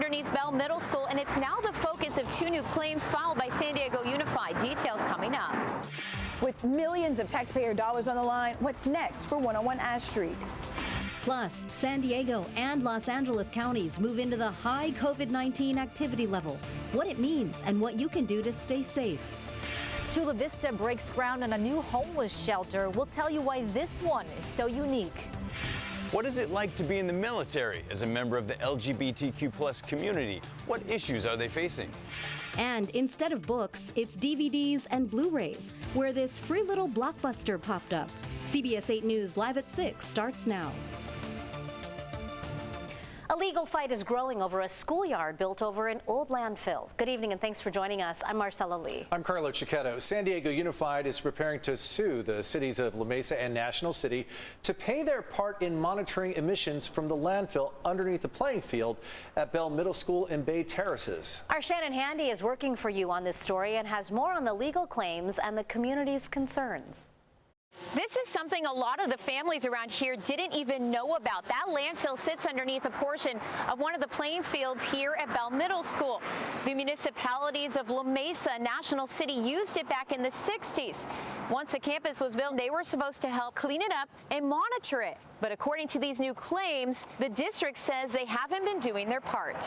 underneath Bell Middle School, and it's now the focus of two new claims filed by San Diego Unified. Details coming up. With millions of taxpayer dollars on the line, what's next for 101 Ash Street? Plus, San Diego and Los Angeles counties move into the high COVID-19 activity level, what it means and what you can do to stay safe. Chula Vista breaks ground on a new homeless shelter. We'll tell you why this one is so unique. What is it like to be in the military as a member of the LGBTQ+ community? What issues are they facing? And instead of books, it's DVDs and Blu-rays, where this free little blockbuster popped up. CBS 8 News Live at 6 starts now. A legal fight is growing over a schoolyard built over an old landfill. Good evening and thanks for joining us. I'm Marcella Lee. I'm Carlo Cicchetto. San Diego Unified is preparing to sue the cities of La Mesa and National City to pay their part in monitoring emissions from the landfill underneath the playing field at Bell Middle School in Bay Terraces. Our Shannon Handy is working for you on this story and has more on the legal claims and the community's concerns. This is something a lot of the families around here didn't even know about. That landfill sits underneath a portion of one of the playing fields here at Bell Middle School. The municipalities of La Mesa and National City used it back in the 60s. Once the campus was built, they were supposed to help clean it up and monitor it. But according to these new claims, the district says they haven't been doing their part.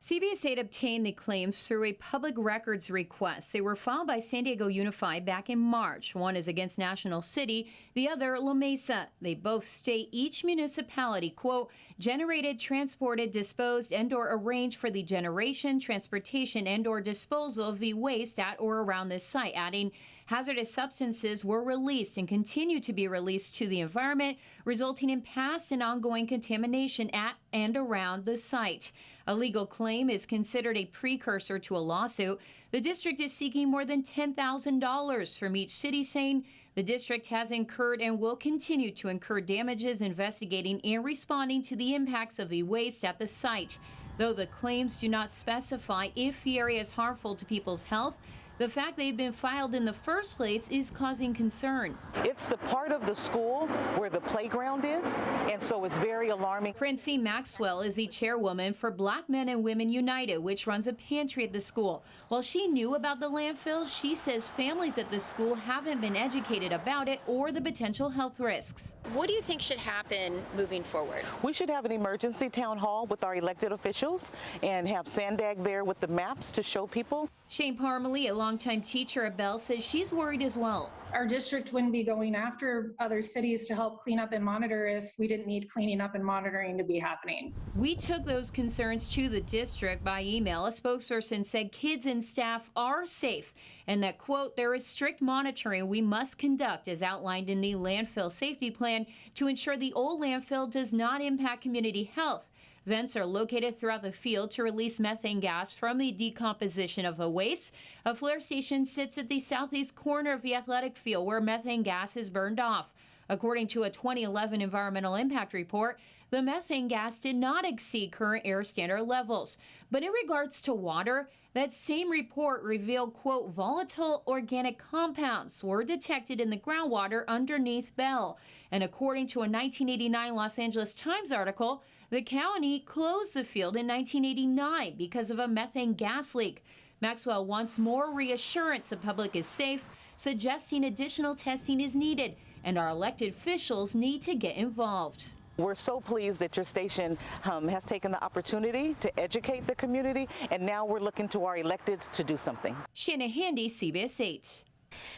CBS 8 obtained the claims through a public records request. They were filed by San Diego Unified back in March. One is against National City, the other La Mesa. They both state each municipality, quote, generated, transported, disposed, and/or arranged for the generation, transportation, and/or disposal of the waste at or around this site, adding hazardous substances were released and continue to be released to the environment, resulting in past and ongoing contamination at and around the site. A legal claim is considered a precursor to a lawsuit. The district is seeking more than $10,000 from each city, saying the district has incurred and will continue to incur damages investigating and responding to the impacts of the waste at the site. Though the claims do not specify if the area is harmful to people's health, the fact they've been filed in the first place is causing concern. It's the part of the school where the playground is, and so it's very alarming. Francine Maxwell is the chairwoman for Black Men and Women United, which runs a pantry at the school. While she knew about the landfill, she says families at the school haven't been educated about it or the potential health risks. What do you think should happen moving forward? We should have an emergency town hall with our elected officials and have Sandag there with the maps to show people. Shane Parmalee, a longtime teacher at Bell, says she's worried as well. Our district wouldn't be going after other cities to help clean up and monitor if we didn't need cleaning up and monitoring to be happening. We took those concerns to the district by email. A spokesperson said kids and staff are safe and that, quote, there is strict monitoring we must conduct as outlined in the landfill safety plan to ensure the old landfill does not impact community health. Vents are located throughout the field to release methane gas from the decomposition of the waste. A flare station sits at the southeast corner of the athletic field where methane gas is burned off. According to a 2011 environmental impact report, the methane gas did not exceed current air standard levels. But in regards to water, that same report revealed, quote, volatile organic compounds were detected in the groundwater underneath Bell. And according to a 1989 Los Angeles Times article, the county closed the field in 1989 because of a methane gas leak. Maxwell wants more reassurance the public is safe, suggesting additional testing is needed, and our elected officials need to get involved. We're so pleased that your station has taken the opportunity to educate the community, and now we're looking to our electeds to do something. Shannon Handy, CBS 8.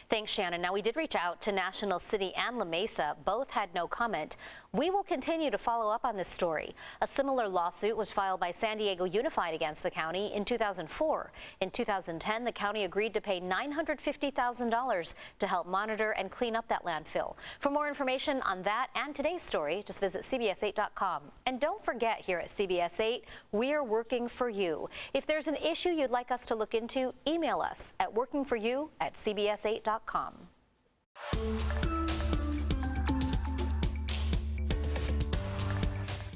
Thanks, Shannon. Now, we did reach out to National City and La Mesa. Both had no comment. We will continue to follow up on this story. A similar lawsuit was filed by San Diego Unified against the county in 2004. In 2010, the county agreed to pay $950,000 to help monitor and clean up that landfill. For more information on that and today's story, just visit CBS8.com. And don't forget, here at CBS 8, we're working for you. If there's an issue you'd like us to look into, email us at workingforyou@cbs8.com.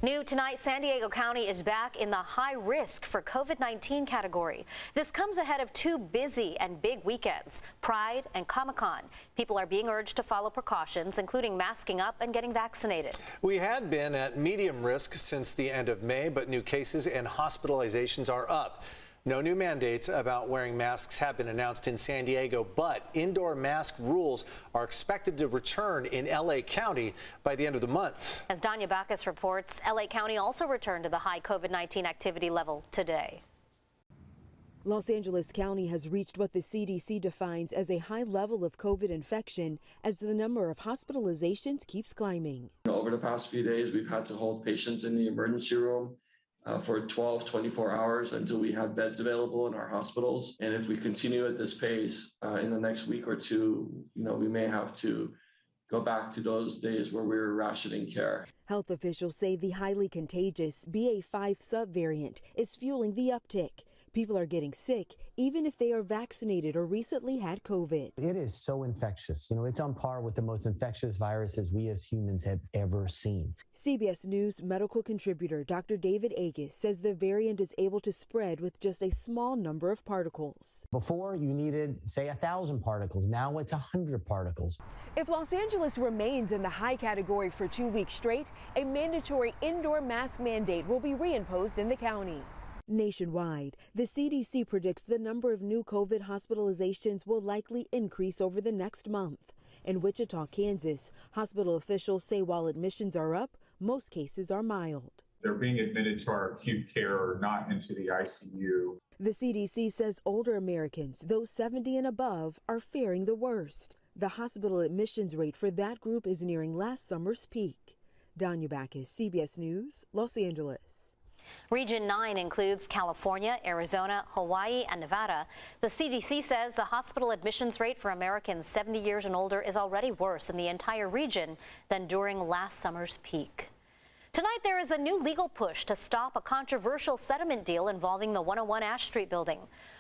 New tonight, San Diego County is back in the high risk for COVID-19 category. This comes ahead of two busy and big weekends, Pride and Comic-Con. People are being urged to follow precautions, including masking up and getting vaccinated. We had been at medium risk since the end of May, but new cases and hospitalizations are up. No new mandates about wearing masks have been announced in San Diego, but indoor mask rules are expected to return in LA County by the end of the month. As Danya Bacchus reports, LA County also returned to the high COVID-19 activity level today. Los Angeles County has reached what the CDC defines as a high level of COVID infection as the number of hospitalizations keeps climbing. Over the past few days, we've had to hold patients in the emergency room for 12, 24 hours until we have beds available in our hospitals. And if we continue at this pace in the next week or two, we may have to go back to those days where we were rationing care. Health officials say the highly contagious BA.5 subvariant is fueling the uptick. People are getting sick even if they are vaccinated or recently had COVID. It is so infectious. It's on par with the most infectious viruses we as humans have ever seen. CBS News medical contributor Dr. David Agus says the variant is able to spread with just a small number of particles. Before you needed, say, 1,000 particles. Now it's 100 particles. If Los Angeles remains in the high category for 2 weeks straight, a mandatory indoor mask mandate will be reimposed in the county. Nationwide, the CDC predicts the number of new COVID hospitalizations will likely increase over the next month. In Wichita, Kansas, hospital officials say while admissions are up, most cases are mild. They're being admitted to our acute care or not into the ICU. The CDC says older Americans, those 70 and above, are faring the worst. The hospital admissions rate for that group is nearing last summer's peak. Danya Bacchus, CBS News, Los Angeles. Region 9 includes California, Arizona, Hawaii, and Nevada. The CDC says the hospital admissions rate for Americans 70 years and older is already worse in the entire region than during last summer's peak. Tonight, there is a new legal push to stop a controversial settlement deal involving the 101 Ash Street building.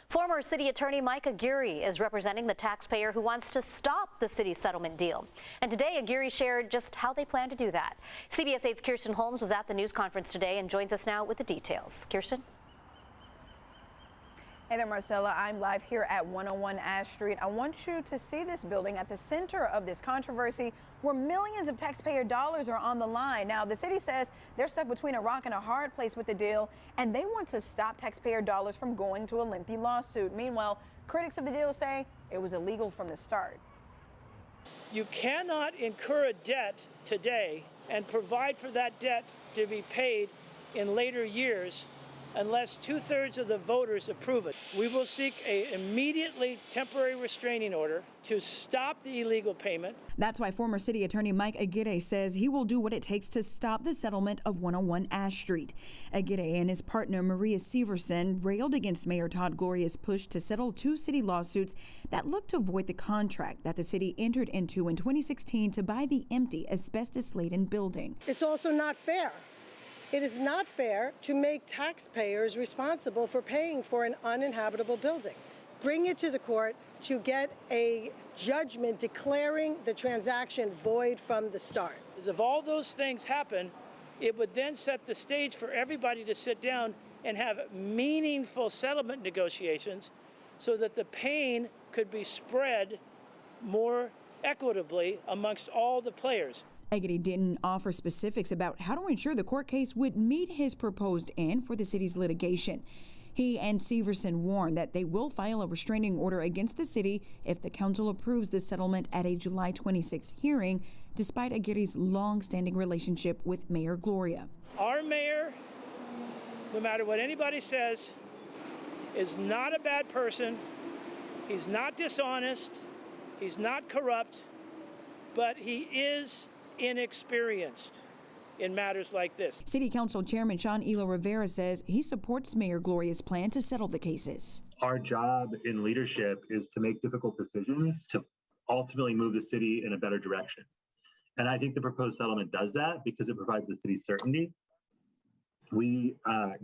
Former city attorney Mike Aguirre is representing the taxpayer who wants to stop the city's settlement deal. And today, Aguirre shared just how they plan to do that. CBS 8's Kirsten Holmes was at the news conference today and joins us now with the details. Kirsten? Hey there, Marcella. I'm live here at 101 Ash Street. I want you to see this building at the center of this controversy where millions of taxpayer dollars are on the line. Now, the city says they're stuck between a rock and a hard place with the deal, and they want to stop taxpayer dollars from going to a lengthy lawsuit. Meanwhile, critics of the deal say it was illegal from the start. You cannot incur a debt today and provide for that debt to be paid in later years unless 2/3 of the voters approve it. We will seek an immediately temporary restraining order to stop the illegal payment. That's why former city attorney Mike Aguirre says he will do what it takes to stop the settlement of 101 Ash Street. Aguirre and his partner Maria Severson railed against Mayor Todd Gloria's push to settle two city lawsuits that look to void the contract that the city entered into in 2016 to buy the empty asbestos-laden building. It's also not fair. It is not fair to make taxpayers responsible for paying for an uninhabitable building. Bring it to the court to get a judgment declaring the transaction void from the start. If all those things happen, it would then set the stage for everybody to sit down and have meaningful settlement negotiations so that the pain could be spread more equitably amongst all the players. Aguirre didn't offer specifics about how to ensure the court case would meet his proposed end for the city's litigation. He and Severson warned that they will file a restraining order against the city if the council approves the settlement at a July 26th hearing, despite Aguirre's long-standing relationship with Mayor Gloria. Our mayor, no matter what anybody says, is not a bad person. He's not dishonest. He's not corrupt, but he is inexperienced in matters like this. City Council Chairman Sean Elo Rivera says he supports Mayor Gloria's plan to settle the cases. Our job in leadership is to make difficult decisions to ultimately move the city in a better direction. And I think the proposed settlement does that because it provides the city certainty. We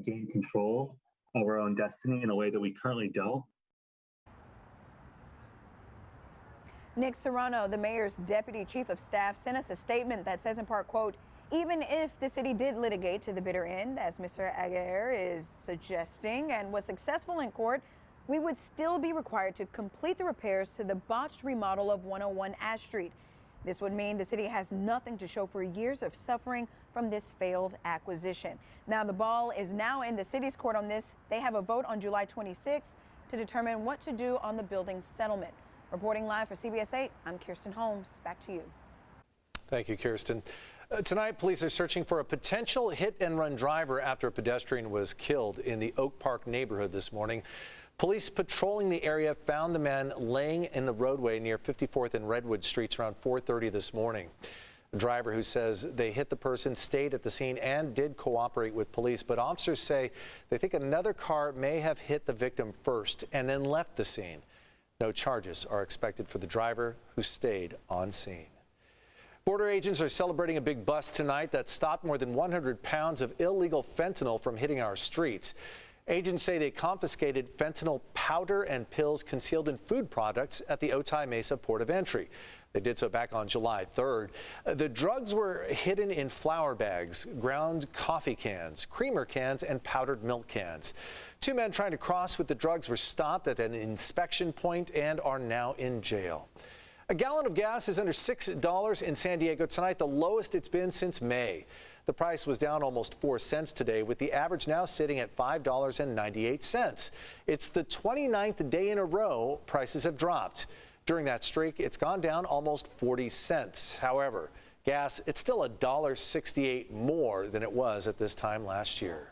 gain control of our own destiny in a way that we currently don't. Nick Serrano, the mayor's deputy chief of staff, sent us a statement that says in part, quote, Even if the city did litigate to the bitter end, as Mr. Aguirre is suggesting, and was successful in court, we would still be required to complete the repairs to the botched remodel of 101 Ash Street. This would mean the city has nothing to show for years of suffering from this failed acquisition. Now the ball is now in the city's court on this. They have a vote on July 26th to determine what to do on the building settlement. Reporting live for CBS 8, I'm Kirsten Holmes. Back to you. Thank you, Kirsten. Tonight, police are searching for a potential hit-and-run driver after a pedestrian was killed in the Oak Park neighborhood this morning. Police patrolling the area found the man laying in the roadway near 54th and Redwood Streets around 4:30 this morning. The driver, who says they hit the person, stayed at the scene and did cooperate with police, but officers say they think another car may have hit the victim first and then left the scene. No charges are expected for the driver, who stayed on scene. Border agents are celebrating a big bust tonight that stopped more than 100 pounds of illegal fentanyl from hitting our streets. Agents say they confiscated fentanyl powder and pills concealed in food products at the Otay Mesa port of entry. They did so back on July 3rd. The drugs were hidden in flour bags, ground coffee cans, creamer cans, and powdered milk cans. Two men trying to cross with the drugs were stopped at an inspection point and are now in jail. A gallon of gas is under $6 in San Diego tonight, the lowest it's been since May. The price was down almost 4 cents today, with the average now sitting at $5.98. It's the 29th day in a row prices have dropped. During that streak, it's gone down almost 40 cents. However, gas, it's still $1.68 more than it was at this time last year.